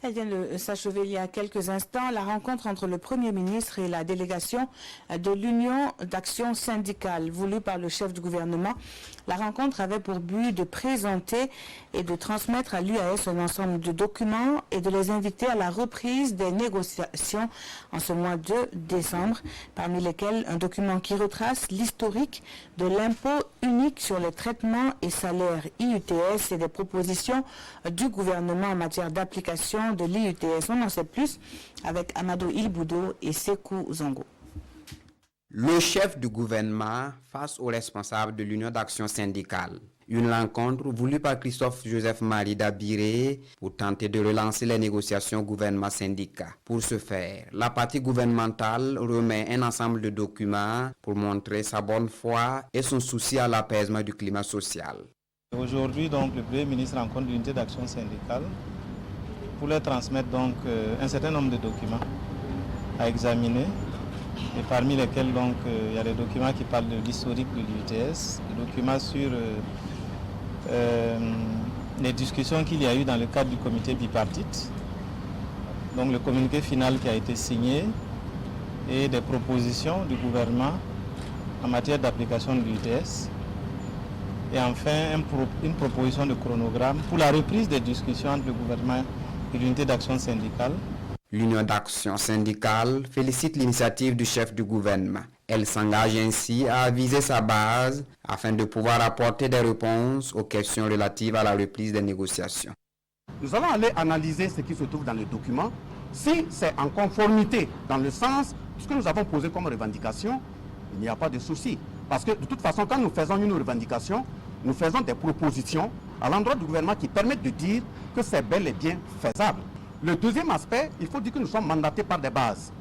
Elle vient de s'achever il y a quelques instants, la rencontre entre le Premier ministre et la délégation de l'Union d'action syndicale voulue par le chef du gouvernement. La rencontre avait pour but de présenter et de transmettre à l'UAS un ensemble de documents et de les inviter à la reprise des négociations en ce mois de décembre, parmi lesquels un document qui retrace l'historique de l'impôt unique sur les traitements et salaires IUTS et des propositions du gouvernement en matière d'application de l'IUTS. On en sait plus avec Amadou Ilboudo et Sekou Zongo. Le chef du gouvernement face aux responsables de l'Union d'action syndicale. Une rencontre voulue par Christophe-Joseph Marie Dabiré pour tenter de relancer les négociations gouvernement-syndicat. Pour ce faire, la partie gouvernementale remet un ensemble de documents pour montrer sa bonne foi et son souci à l'apaisement du climat social. Aujourd'hui, donc, le Premier ministre rencontre l'unité d'action syndicale pour leur transmettre donc un certain nombre de documents à examiner, et parmi lesquels donc il y a des documents qui parlent de l'historique de l'IUTS, des documents sur les discussions qu'il y a eu dans le cadre du comité bipartite, donc le communiqué final qui a été signé et des propositions du gouvernement en matière d'application de l'IUTS. Et enfin, une proposition de chronogramme pour la reprise des discussions entre le gouvernement et l'unité d'action syndicale. L'Union d'action syndicale félicite l'initiative du chef du gouvernement. Elle s'engage ainsi à aviser sa base afin de pouvoir apporter des réponses aux questions relatives à la reprise des négociations. Nous allons aller analyser ce qui se trouve dans le document. Si c'est en conformité dans le sens de ce que nous avons posé comme revendication, il n'y a pas de souci. Parce que de toute façon, quand nous faisons une revendication, nous faisons des propositions à l'endroit du gouvernement qui permettent de dire que c'est bel et bien faisable. Le deuxième aspect, il faut dire que nous sommes mandatés par des bases.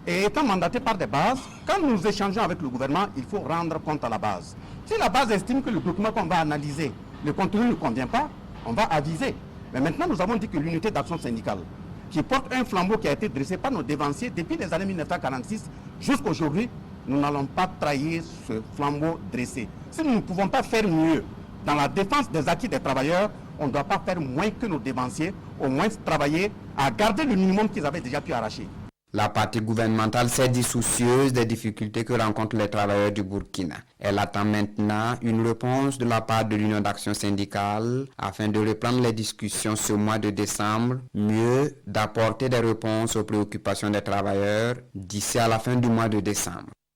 Et étant mandatés par des bases, quand nous échangeons avec le gouvernement, il faut rendre compte à la base. Si la base estime que le document qu'on va analyser, le contenu ne convient pas, on va aviser. Mais maintenant, nous avons dit que l'unité d'action syndicale, qui porte un flambeau qui a été dressé par nos dévanciers depuis les années 1946 jusqu'à aujourd'hui, nous n'allons pas trahir ce flambeau dressé. Si nous ne pouvons pas faire mieux dans la défense des acquis des travailleurs, on ne doit pas faire moins que nos dévanciers, au moins travailler à garder le minimum qu'ils avaient déjà pu arracher. La partie gouvernementale s'est dit soucieuse des difficultés que rencontrent les travailleurs du Burkina. Elle attend maintenant une réponse de la part de l'Union d'action syndicale afin de reprendre les discussions ce mois de décembre, mieux d'apporter des réponses aux préoccupations des travailleurs d'ici à la fin du mois de décembre.